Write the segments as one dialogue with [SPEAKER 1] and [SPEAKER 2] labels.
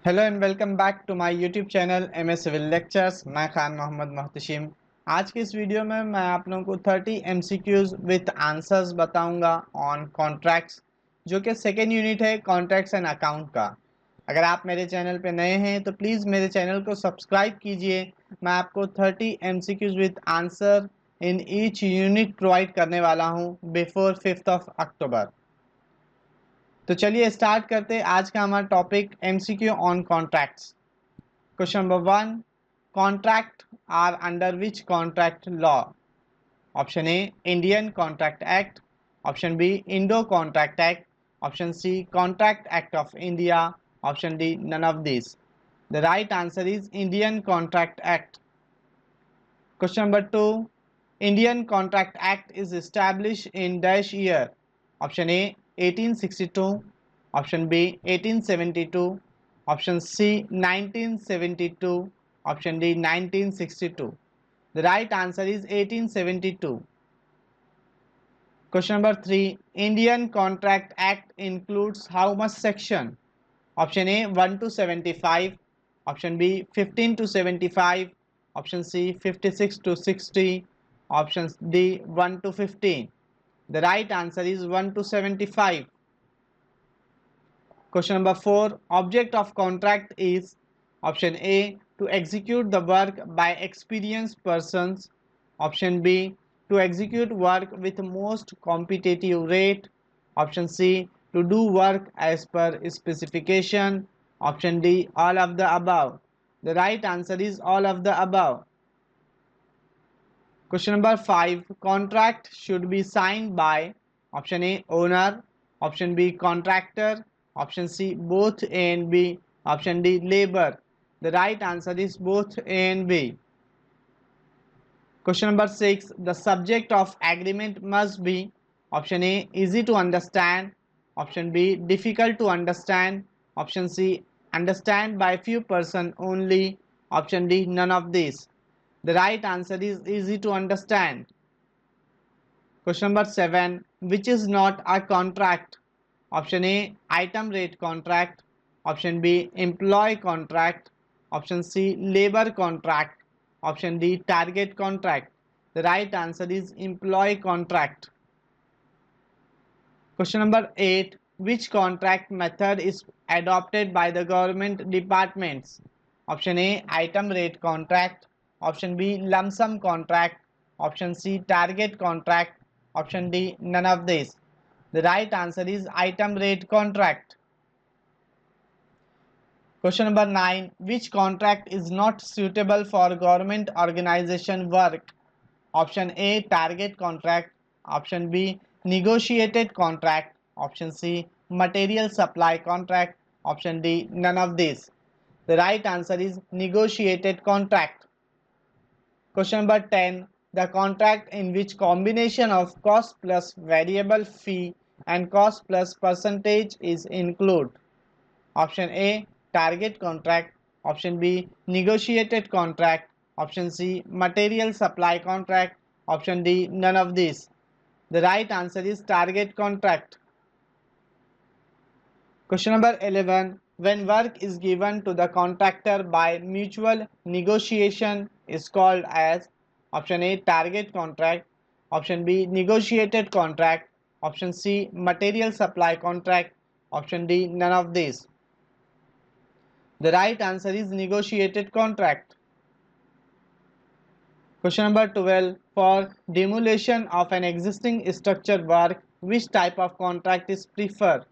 [SPEAKER 1] Hello and welcome back to my YouTube channel M S civil lectures. मैं खान मोहम्मद मोहतशिम। आज की इस वीडियो में मैं आप लोगों को 30 एमसीक्यूज विथ आंसर्स बताऊंगा ऑन कॉन्ट्रैक्ट्स, जो कि सेकेंड यूनिट है कॉन्ट्रैक्ट्स एंड अकाउंट का। अगर आप मेरे चैनल पे नए हैं तो प्लीज़ मेरे चैनल को सब्सक्राइब कीजिए। मैं आपको 30 MCQs with answer in each unit provide करने वाला हूँ बिफोर 5th ऑफ अक्टूबर। तो चलिए स्टार्ट करते हैं आज का हमारा topic MCQ on contracts. Question number 1, contract are under which contract law? Option A Indian contract act, option B Indo contract act, option C contract act of India, option D none of this. The right answer is Indian contract act. Question number 2. Indian Contract Act is established in dash year. Option A 1862, option B 1872, option C 1972, option D 1962. The right answer is 1872. Question number 3. Indian Contract Act includes how much section? Option A 1 to 75, option B 15 to 75, option C 56 to 60, option D 1 to 15. The right answer is 1 to 75. Question number 4. Object of contract is option A to execute the work by experienced persons, option B to execute work with most competitive rate, option C to do work as per specification, option D all of the above. The right answer is all of the above. Question number 5. Contract should be signed by option A owner, option B contractor, option C both A and B, option D labor. The right answer is both A and B. Question number 6. The subject of agreement must be option A easy to understand, option B difficult to understand, option C understand by few person only, option D none of these. The right answer is easy to understand. Question number 7. Which is not a contract? Option A item rate contract, option B employee contract, option C labor contract, option D target contract. The right answer is employee contract. Question number 8. Which contract method is adopted by the government departments? Option A item rate contract, option B lump sum contract, option C target contract, option D none of these. The right answer is item rate contract. Question number 9. Which contract is not suitable for government organization work? Option A target contract, option B negotiated contract, option C material supply contract, option D none of these. The right answer is negotiated contract. Question number 10. The contract in which combination of cost plus variable fee and cost plus percentage is included. Option A target contract, option B negotiated contract, option C material supply contract, option D none of these. The right answer is target contract. Question number 11. When work is given to the contractor by mutual negotiation is called as option A target contract, option B negotiated contract, option C material supply contract, option D none of these. The right answer is negotiated contract. Question number 12. For demolition of an existing structure work, which type of contract is preferred?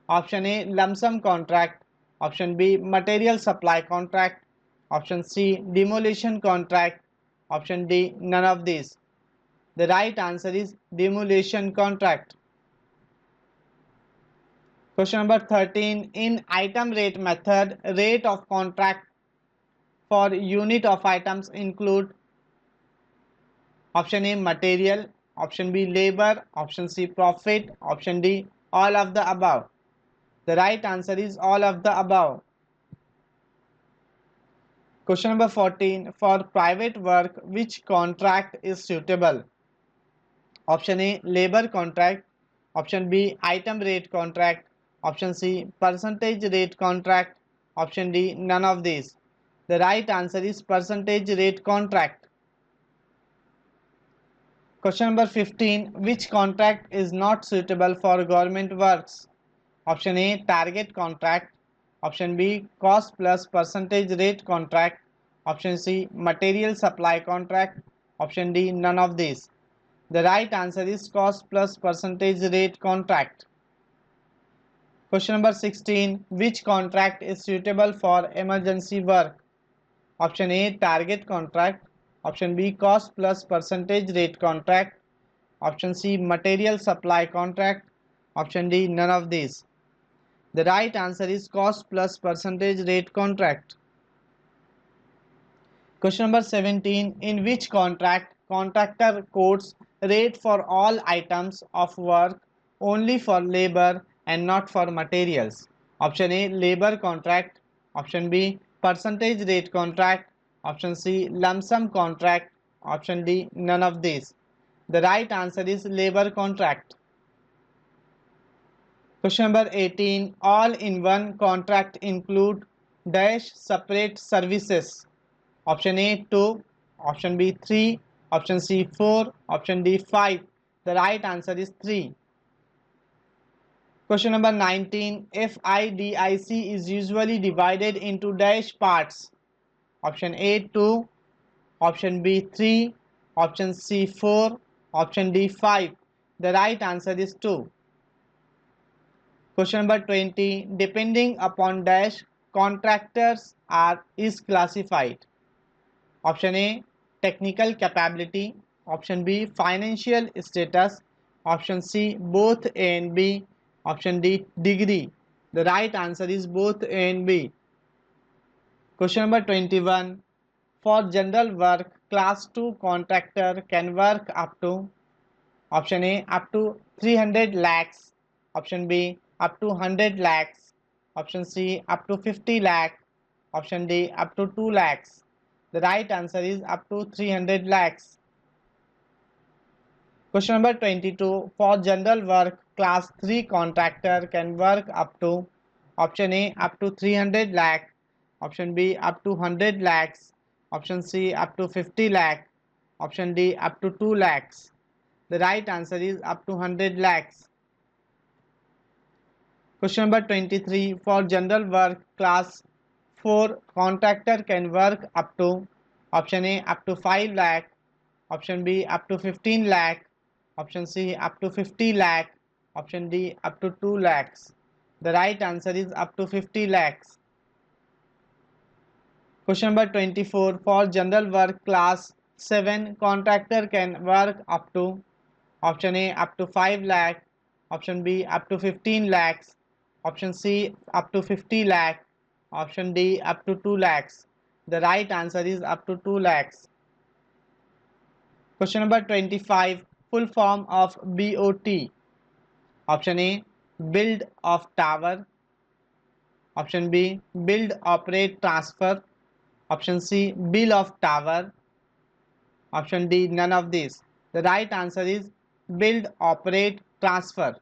[SPEAKER 1] Option A lump sum contract, option B material supply contract, option C demolition contract, option D none of these. The right answer is demolition contract. Question number 13. In item rate method, rate of contract for unit of items include option A material, option B labor, option C profit, option D all of the above. The right answer is all of the above. Question number 14. For private work, which contract is suitable? Option A labor contract, option B item rate contract, option C percentage rate contract, Option D, none of these. The right answer is percentage rate contract. Question number 15. Which contract is not suitable for government works? Option A, target contract. Option B, cost plus percentage rate contract. Option C, material supply contract. Option D, none of these. The right answer is cost plus percentage rate contract. Question number 16. Which contract is suitable for emergency work? Option A, target contract. Option B, cost plus percentage rate contract. Option C, material supply contract. Option D, none of these. The right answer is cost plus percentage rate contract. Question number 17. In which contract contractor quotes rate for all items of work only for labor and not for materials? Option A, labor contract. Option B, percentage rate contract. Option C, lump sum contract. Option D, none of these. The right answer is labor contract. Question number 18. All-in-one contract include dash separate services. Option A 2, option B 3, option C 4, option D 5. The right answer is 3. Question number 19. FIDIC is usually divided into dash parts. Option A 2, option B 3, option C 4, option D 5. The right answer is 2. Question number 20. Depending upon dash contractors is classified. Option A, technical capability. Option B, financial status. Option C, both A and B. Option D, degree. The right answer is both A and B. Question number 21. For general work, class 2 contractor can work up to. Option A, up to 300 lakhs. Option B, up to 100 lakhs. Option C, up to 50 lakh. Option D, up to 2 lakhs. The right answer is up to 300 lakhs. Question number 22. For general work, class 3 contractor can work up to. Option A, up to 300 lakh. Option B, up to 100 lakhs. Option C, up to 50 lakh. Option D, up to 2 lakhs. The right answer is up to 100 lakhs. Question number 23. For general work, class 4 contractor can work up to. Option A, up to 5 lakh. Option B, up to 15 lakh. Option C, up to 50 lakh. Option D, up to 2 lakhs. The right answer is up to 50 lakhs. Question number 24. For general work, class 7 contractor can work up to. Option A, up to 5 lakh. Option B, up to 15 lakhs. Option C, up to 50 lakh. Option D, up to 2 lakhs. The right answer is up to 2 lakhs. Question number 25. Full form of BOT. Option A, build of tower. Option B, build operate transfer. Option C, bill of tower. Option D, none of these. The right answer is build operate transfer.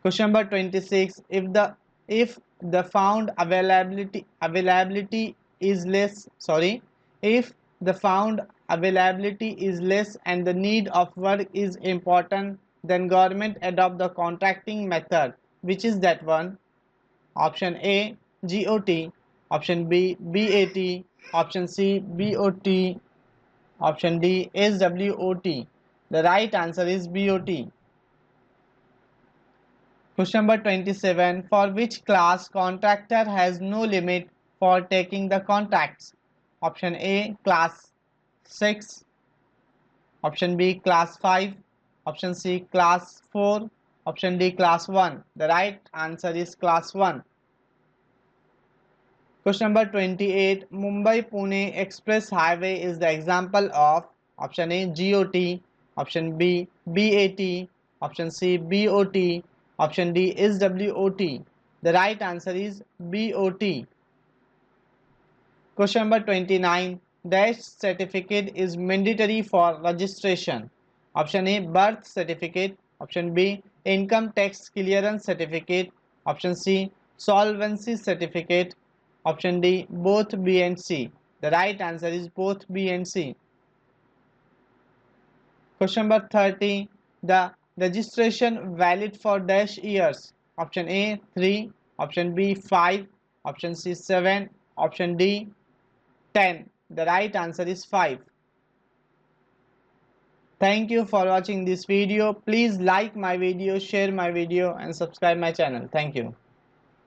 [SPEAKER 1] Question number 26. If the found availability is less, if the found availability is less and the need of work is important, then government adopt the contracting method. Which is that one? Option A, GOT. Option B, BAT. Option C, BOT. Option D, SWOT. The right answer is BOT. Question number 27. For which class contractor has no limit for taking the contracts? Option A, class 6. Option B, class 5. Option C, class 4. Option D, class 1. The right answer is class 1. Question number 28. Mumbai-Pune Express Highway is the example of. Option A, GOT. Option B, BAT. Option C, BOT. Option D, SWOT. The right answer is BOT. Question number 29. Dash certificate is mandatory for registration. Option A, birth certificate. Option B, income tax clearance certificate. Option C, solvency certificate. Option D, both B and C. The right answer is both B and C. Question number 30. The registration valid for dash years. Option A 3, option B 5, option C 7, option D 10. The right answer is 5. Thank you for watching this video. Please like my video, share my video and subscribe my channel. Thank you.